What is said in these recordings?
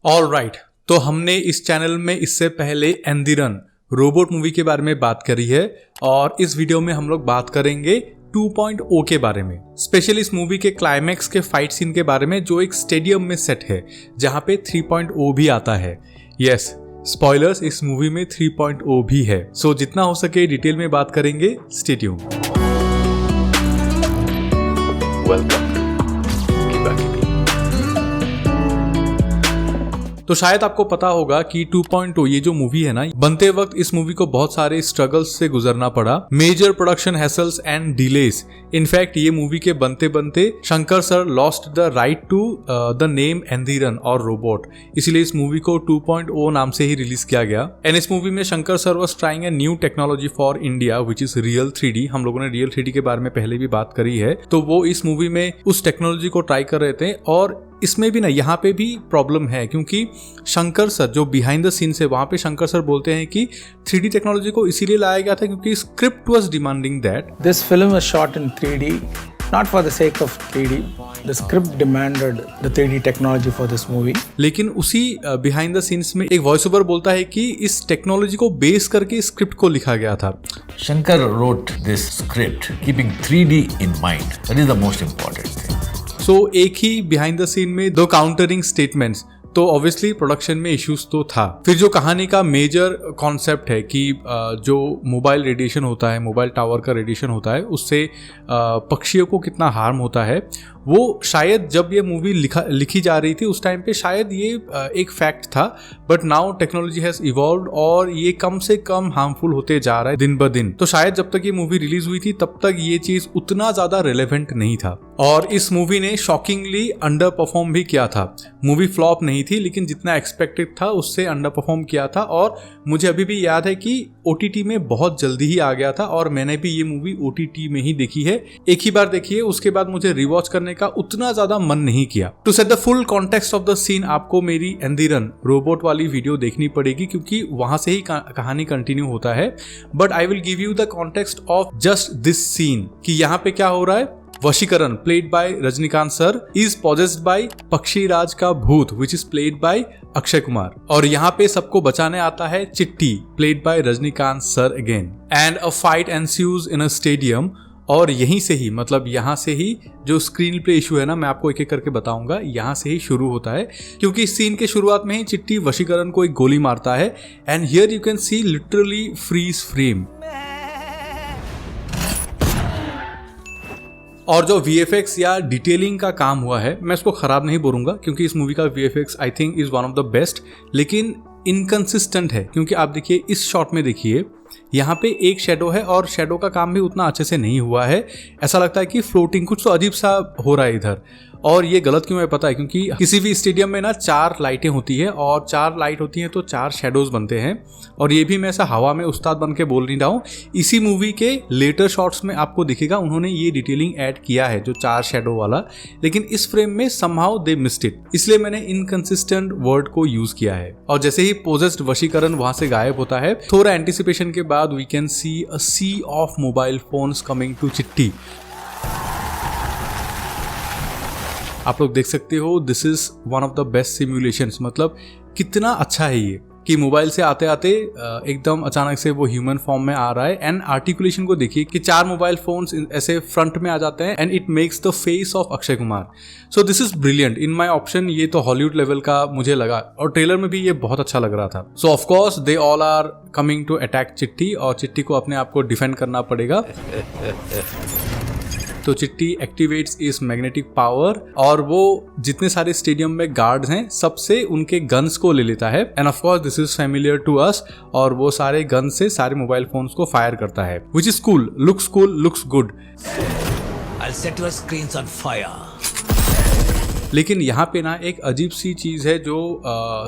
All right, तो हमने इस चैनल में इससे पहले एंदिरन रोबोट मूवी के बारे में बात करी है और इस वीडियो में हम लोग बात करेंगे 2.0 के बारे में, स्पेशली इस मूवी के क्लाइमैक्स के फाइट सीन के बारे में जो एक स्टेडियम में सेट है जहां पे 3.0 भी आता है। यस, स्पॉयलर्स, इस मूवी में 3.0 भी है। सो जितना हो सके डिटेल में बात करेंगे। Stay tuned. वेलकम टू किबाकिबी। तो शायद आपको पता होगा कि 2.0 ये जो मूवी है ना, बनते वक्त इस मूवी को बहुत सारे स्ट्रगल्स से गुजरना पड़ा, major production hassles and delays. In fact ये मूवी के बनते बनते Shankar sir lost the right to the name Enthiran और रोबोट, इसलिए इस मूवी को 2.0 नाम से ही रिलीज किया गया। एंड इस मूवी में Shankar sir was trying a new technology for India which is real 3D। हम लोगों ने रियल 3D के बारे में पहले भी बात करी है, तो वो इस मूवी में उस टेक्नोलॉजी को ट्राई कर रहे थे। और इसमें भी ना, यहाँ पे भी प्रॉब्लम है क्योंकि शंकर सर जो बिहाइंड द सीन्स है वहां पे शंकर सर बोलते हैं कि 3D टेक्नोलॉजी को इसीलिए लाया गया था क्योंकि script was demanding that this film was shot in 3D not for the sake of 3D. The script demanded the 3D technology for this movie. लेकिन उसी बिहाइंड द सीन्स में एक वॉइस ओवर बोलता है कि इस टेक्नोलॉजी को base करके स्क्रिप्ट को लिखा गया था। Shankar wrote this script keeping 3D in mind. That is the most important thing. सो एक ही बिहाइंड द सीन में दो काउंटरिंग स्टेटमेंट्स, तो ऑब्वियसली प्रोडक्शन में इश्यूज तो था। फिर जो कहानी का मेजर कॉन्सेप्ट है कि जो मोबाइल रेडिएशन होता है, मोबाइल टावर का रेडिएशन होता है, उससे पक्षियों को कितना हार्म होता है, वो शायद जब ये मूवी लिखी जा रही थी उस टाइम पे शायद ये एक फैक्ट था। But now technology has evolved और ये कम से कम हार्मफुल होते जा रहा है दिन ब दिन। तो शायद जब तक ये मूवी रिलीज हुई थी तब तक ये चीज उतना ज्यादा रिलेवेंट नहीं था। और इस मूवी ने शॉकिंगली अंडर परफॉर्म भी किया था। मूवी फ्लॉप नहीं थी, लेकिन जितना एक्सपेक्टेड था उससे अंडर परफॉर्म किया था। और मुझे अभी भी याद है कि OTT में बहुत जल्दी ही आ गया था और मैंने भी ये मूवी OTT में ही देखी है। एक ही बार देखी है, उसके बाद मुझे रिवॉच करने का उतना ज्यादा मन नहीं किया। To set the full context of the scene आपको मेरी एंदिरन रोबोट वाली वीडियो देखनी पड़ेगी क्योंकि वहां से ही कहानी कंटिन्यू होता है। But I will give you the context of just this scene कि यहाँ पे क्या हो रहा है। Vaseegaran played by Rajinikanth sir is possessed by Pakshiraj का भूत which is played by Akshay Kumar. और यहाँ पे सबको बचाने आता है Chitti played by Rajinikanth sir again. And a fight ensues in a stadium. और यहीं से ही, मतलब यहाँ से ही जो स्क्रीन प्ले इशू है ना, मैं आपको एक एक करके बताऊंगा, यहाँ से ही शुरू होता है क्योंकि इस सीन के शुरुआत में ही चिट्टी वशीकरण को एक गोली मारता है। And here you can see literally freeze frame. और जो VFX या डिटेलिंग का काम हुआ है, मैं इसको खराब नहीं बोलूंगा क्योंकि इस मूवी का VFX I think is one of the best, लेकिन इनकंसिस्टेंट है। क्योंकि आप देखिए इस शॉट में, देखिए यहाँ पे एक शेडो है और शेडो का काम भी उतना अच्छे से नहीं हुआ है। ऐसा लगता है कि फ्लोटिंग कुछ तो अजीब सा हो रहा है इधर। और ये गलत क्यों है पता है? क्योंकि किसी भी स्टेडियम में ना 4 लाइटें होती है और 4 लाइट होती हैं तो 4 शेडोज बनते हैं। और ये भी मैं ऐसा हवा में उस्ताद बन के बोल नहीं रहा हूँ, इसी मूवी के लेटर शॉट्स में आपको दिखेगा उन्होंने ये डिटेलिंग ऐड किया है जो 4 शेडो वाला, लेकिन इस फ्रेम में समहाउ दे मिस्ड इट, इसलिए मैंने इनकंसिस्टेंट वर्ड को यूज किया है। और जैसे ही पोजेस्ड वशीकरण वहां से गायब होता है, थोड़ा एंटिसिपेशन के बाद we can see a sea of mobile phones coming to Chitti. आप लोग देख सकते हो, this is one of the best simulations. मतलब कितना अच्छा है ये कि मोबाइल से आते आते एकदम अचानक से वो ह्यूमन फॉर्म में आ रहा है। एंड आर्टिकुलेशन को देखिए कि 4 मोबाइल फोन्स ऐसे फ्रंट में आ जाते हैं and it makes the face of Akshay Kumar. So this is brilliant in my option. ये तो हॉलीवुड लेवल का मुझे लगा और ट्रेलर में भी ये बहुत अच्छा लग रहा था। So of course they all are coming to attack Chitti और चिट्टी को अपने आप को डिफेंड करना पड़ेगा। तो चिट्टी एक्टिवेट्स इस मैग्नेटिक पावर और वो जितने सारे स्टेडियम में गार्ड्स हैं सबसे उनके गन्स को ले लेता है। And of course this is familiar to us. और वो सारे गन से सारे मोबाइल फोन्स को फायर करता है, which is cool, looks good. I'll set your screens on fire. लेकिन यहाँ पे ना एक अजीब सी चीज है जो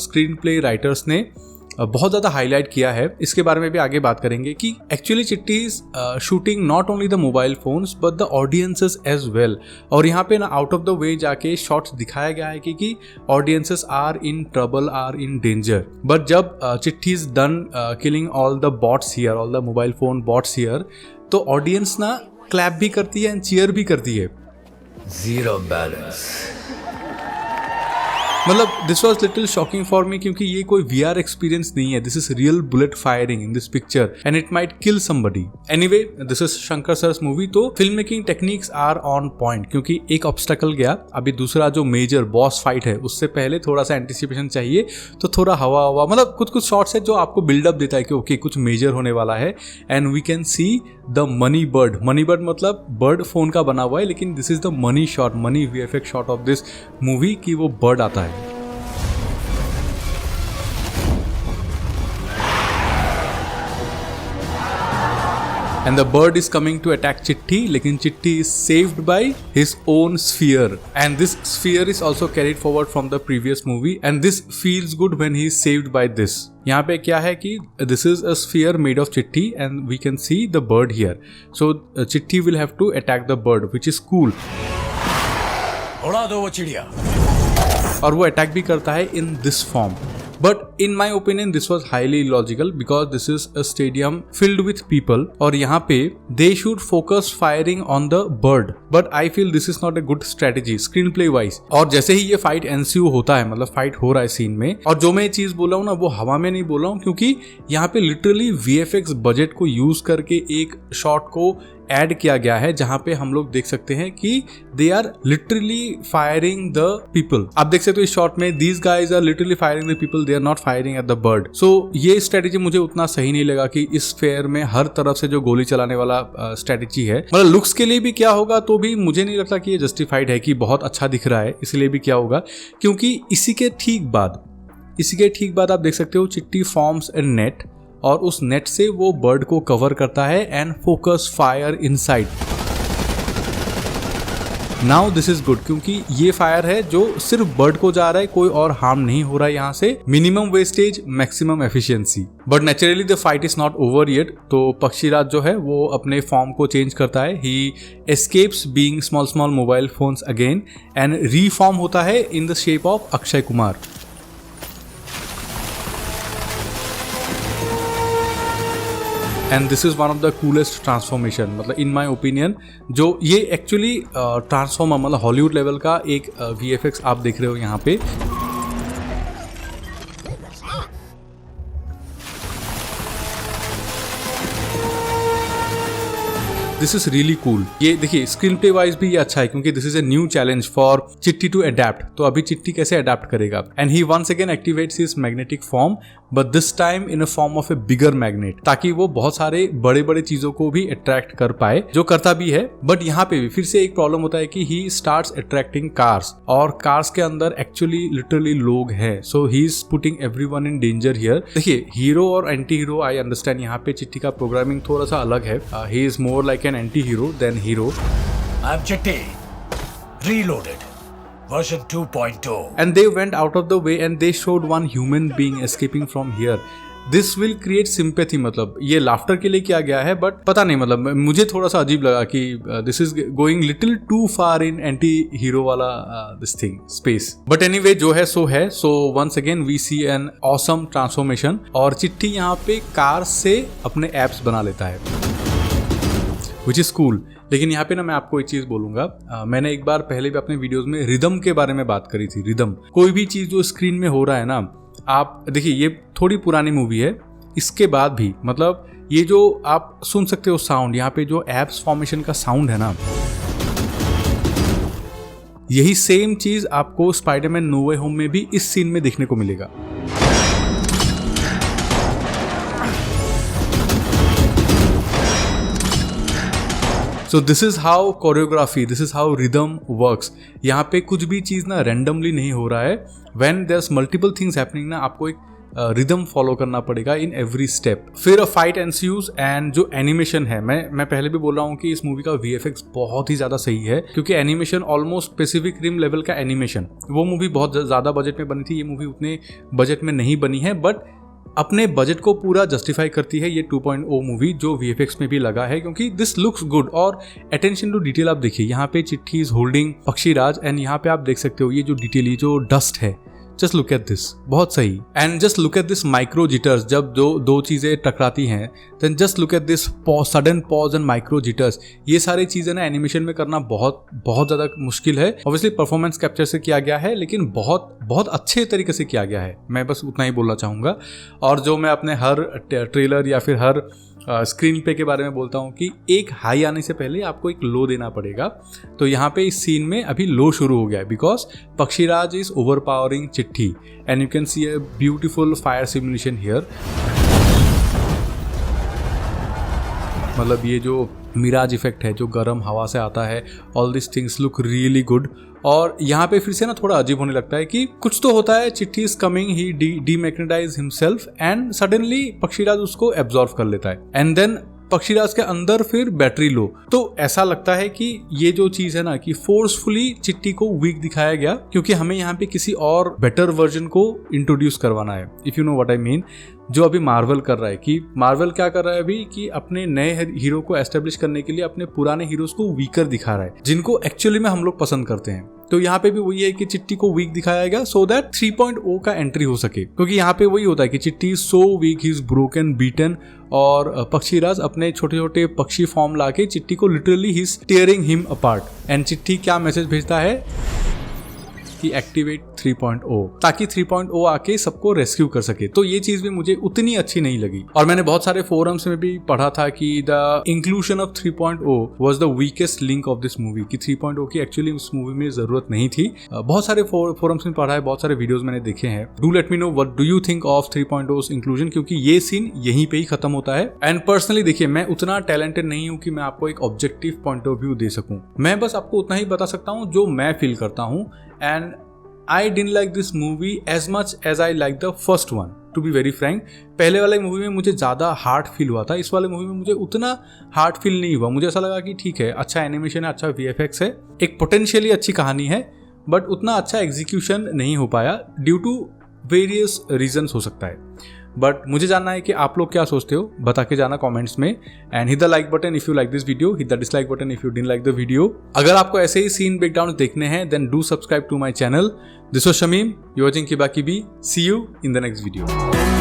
स्क्रीन प्ले राइटर्स ने बहुत ज़्यादा हाईलाइट किया है। इसके बारे में भी आगे बात करेंगे कि actually Chitti is shooting not only the mobile phones but the audiences as well. और यहाँ पे ना आउट ऑफ द वे जाके शॉट्स दिखाया गया है कि audiences are in trouble, are in danger. But जब Chitti is done killing all the bots here, all the mobile phone bots here, तो ऑडियंस ना क्लैप भी करती है एंड चीयर भी करती है। Zero balance. मतलब this was little shocking for me क्योंकि ये कोई VR एक्सपीरियंस नहीं है. This is real bullet firing in this picture and it might kill somebody. Anyway this is Shankar sir's movie, तो film making techniques are on point क्योंकि एक obstacle गया. अभी दूसरा जो मेजर बॉस फाइट है उससे पहले थोड़ा सा एंटिसिपेशन चाहिए, तो थोड़ा हवा मतलब कुछ शॉट्स है जो आपको बिल्डअप देता है कि ओके कुछ मेजर होने वाला है. And we can see the money bird मतलब बर्ड फोन का बना हुआ है, लेकिन this is the money shot, money VFX shot of this movie कि वो बर्ड आता है. And the bird is coming to attack Chitti, लेकिन Chitti is saved by his own sphere, and this sphere is also carried forward from the previous movie, and this feels good when he is saved by this. यहाँ पे क्या है कि this is a sphere made of Chitti and we can see the bird here. So Chitti will have to attack the bird, which is cool. उड़ा दो वो चिड़िया. और वो अटैक भी करता है in this form. But in my opinion this was highly illogical because this is a stadium filled with people और यहाँ पे they should focus firing on the bird. But I feel this is not a good strategy screenplay wise. और जैसे ही ये fight NCU होता है, मतलब fight हो रहा है सीन में, और जो मैं ये चीज बोला हूँ ना वो हवा में नहीं बोला हूँ क्योंकि यहाँ पे लिटरली VFX बजट को यूज करके एक शॉट को ऐड किया गया है जहां पे हम लोग देख सकते हैं कि they are literally firing the people. आप देख सकते हो इस शॉट में these guys are literally firing the people, they are not firing at the bird. So ये स्ट्रेटेजी मुझे उतना सही नहीं लगा कि इस फेयर में हर तरफ से जो गोली चलाने वाला स्ट्रेटेजी है, मतलब लुक्स के लिए भी क्या होगा तो भी मुझे नहीं लगता कि ये जस्टिफाइड है कि बहुत अच्छा दिख रहा है इसलिए भी क्या होगा. क्योंकि इसी के ठीक बाद आप देख सकते हो चिट्टी फॉर्म्स ए नेट और उस नेट से वो बर्ड को कवर करता है and focus fire inside. Now this is good क्योंकि ये फायर है जो सिर्फ बर्ड को जा रहा है, कोई और हार्म नहीं हो रहा है यहाँ से. Minimum wastage maximum efficiency. But naturally the fight is not over yet. तो पक्षीराज जो है वो अपने फॉर्म को चेंज करता है. He escapes being small mobile phones again and reform होता है in the shape of Akshay Kumar. And this is one of the coolest transformation, मतलब इन माई ओपिनियन जो ये एक्चुअली ट्रांसफॉर्मर मतलब हॉलीवुड लेवल का एक VFX आप देख रहे हो यहाँ पे. This is really cool. ये देखिए स्क्रीन प्ले वाइज भी ये अच्छा है क्योंकि this is a new challenge for Chitti to adapt. तो अभी चिट्टी कैसे अडेप्ट करेगा. And he once again activates his magnetic form but this time in a form of a bigger magnet, ताकि वो बहुत सारे बड़े बड़े चीजों को भी अट्रैक्ट कर पाए, जो करता भी है. बट यहाँ पे भी फिर से एक प्रॉब्लम होता है कि ही स्टार्ट्स अट्रैक्टिंग कार्स और कार्स के अंदर एक्चुअली लिटरली लोग हैं. So he is putting everyone in danger here. देखिए हीरो और एंटी हीरो आई अंडरस्टैंड, यहाँ पे चिट्टी का प्रोग्रामिंग थोड़ा सा अलग है. He is more like an anti-hero than hero. I'm Chitti. Reloaded. Version 2.0. And they went out of the way and they showed one human being escaping from here. This will create sympathy. मतलब ये laughter के लिए किया गया है but पता नहीं, मतलब मुझे थोड़ा सा अजीब लगा कि this is going little too far in anti-hero वाला this thing space. But anyway जो है सो है. So once again we see an awesome transformation और चिट्टी यहाँ पे कार से अपने एप्स बना लेता है which is cool. लेकिन यहाँ पे ना मैं आपको एक चीज बोलूंगा. मैंने एक बार पहले भी अपने वीडियोस में रिदम के बारे में बात करी थी. रिदम, कोई भी चीज जो स्क्रीन में हो रहा है ना, आप देखिए ये थोड़ी पुरानी मूवी है, इसके बाद भी मतलब ये जो आप सुन सकते हो साउंड, यहाँ पे जो एप्स फॉर्मेशन का साउंड है ना, यही सेम चीज आपको स्पाइडरमैन नो वे होम में भी इस सीन में देखने को मिलेगा. So this is how choreography, this is how rhythm works. यहाँ पे कुछ भी चीज ना रैंडमली नहीं हो रहा है. When there is multiple things happening ना, आपको एक रिदम फॉलो करना पड़ेगा इन एवरी स्टेप. फिर अ फाइट एंस्यूज एंड जो एनिमेशन है, मैं पहले भी बोल रहा हूँ कि इस मूवी का VFX बहुत ही ज्यादा सही है क्योंकि animation almost Pacific Rim level का एनिमेशन. वो मूवी बहुत ज्यादा बजट में बनी थी, ये मूवी उतने बजट में नहीं बनी है बट अपने बजट को पूरा जस्टिफाई करती है ये 2.0 मूवी जो VFX में भी लगा है क्योंकि दिस लुक्स गुड. और अटेंशन टू डिटेल आप देखिए, यहाँ पे चिट्टी इज होल्डिंग पक्षीराज एंड यहाँ पे आप देख सकते हो ये जो डिटेल, ये जो डस्ट है, जस्ट लुक एट दिस, बहुत सही। And just look at this micro jitters, जब दो चीजें टकराती हैं, then just look at this sudden pause and micro jitters. ये सारी चीजें ना एनिमेशन में करना बहुत बहुत ज्यादा मुश्किल है। ऑब्वियसली परफॉर्मेंस कैप्चर से किया गया है, लेकिन बहुत बहुत अच्छे तरीके से किया गया है, मैं बस उतना ही बोलना चाहूंगा। और जो मैं अपने हर ट्रेलर या फिर हर स्क्रीन पे के बारे में बोलता हूँ कि एक हाई आने से पहले आपको एक लो देना पड़ेगा। तो यहाँ पे इस सीन में अभी लो शुरू हो गया है, बिकॉज पक्षीराज इज ओवर पावरिंग चिट्ठी and you can see a beautiful fire simulation here. मतलब ये जो मिराज इफेक्ट है जो गर्म हवा से आता है, all this things look really good. और यहाँ पे फिर से ना थोड़ा अजीब होने लगता है कि कुछ तो होता है, Chitti is coming, he demagnetize himself and suddenly Pakshiraj उसको एब्जॉर्व कर लेता है एंड देन पक्षीराज के अंदर फिर बैटरी लो। तो ऐसा लगता है कि ये जो चीज है ना कि फोर्सफुली चिट्ठी को वीक दिखाया गया, क्योंकि हमें यहाँ पे किसी और बेटर वर्जन को इंट्रोड्यूस करवाना है, if you know what I mean. जो अभी मार्वल कर रहा है कि मार्वल क्या कर रहा है अभी कि अपने नए हीरो को एस्टेब्लिश करने के लिए अपने पुराने हीरोज को वीकर दिखा रहा है, जिनको एक्चुअली में हम लोग पसंद करते हैं। तो यहाँ पे भी वही है कि चिट्ठी को वीक दिखाया गया सो दैट 3.0 का एंट्री हो सके, क्योंकि यहाँ पे वही होता है कि चिट्ठी so weak, he is broken, beaten, और पक्षीराज अपने छोटे छोटे पक्षी फॉर्म लाके चिट्ठी को literally he is tearing him apart. And चिट्ठी क्या मैसेज भेजता है कि एक्टिवेट 3.0, ताकि 3.0 आके सबको रेस्क्यू कर सके। तो ये चीज भी मुझे उतनी अच्छी नहीं लगी। और मैंने बहुत सारे फोरम्स में भी पढ़ा था कि the inclusion of 3.0 was the weakest link of this movie, कि 3.0 की एक्चुअली उस मूवी में जरूरत नहीं थी। बहुत सारे फोरम्स में पढ़ा है, बहुत सारे वीडियोस मैंने देखे हैं। Do let me know what do you think of 3.0 inclusion, क्योंकि ये सीन यहीं पे ही खत्म होता है। एंड पर्सनली देखिए, मैं उतना टैलेंटेड नहीं हूँ कि मैं आपको एक ऑब्जेक्टिव पॉइंट ऑफ व्यू दे सकूं। मैं बस आपको उतना ही बता सकता हूँ जो मैं फील करता हूँ। And I didn't like this movie as much as I liked the first one, to be very frank। पहले वाले मूवी में मुझे ज़्यादा हार्ड फील हुआ था, इस वाले मूवी में मुझे उतना हार्ड फील नहीं हुआ। मुझे ऐसा लगा कि ठीक है, अच्छा एनिमेशन है, अच्छा VFX है, एक पोटेंशियली अच्छी कहानी है, बट उतना अच्छा एग्जीक्यूशन नहीं हो पाया ड्यू टू वेरियस रीजन्स हो सकता है। बट मुझे जानना है कि आप लोग क्या सोचते हो, बता के जाना कमेंट्स में। And hit the like button if you like this video, hit the dislike button if you didn't like the video. अगर आपको ऐसे ही सीन ब्रेकडाउन देखने हैं then do subscribe to my channel. This was Shamim, you watching Kiba Kibi. See you in the next video.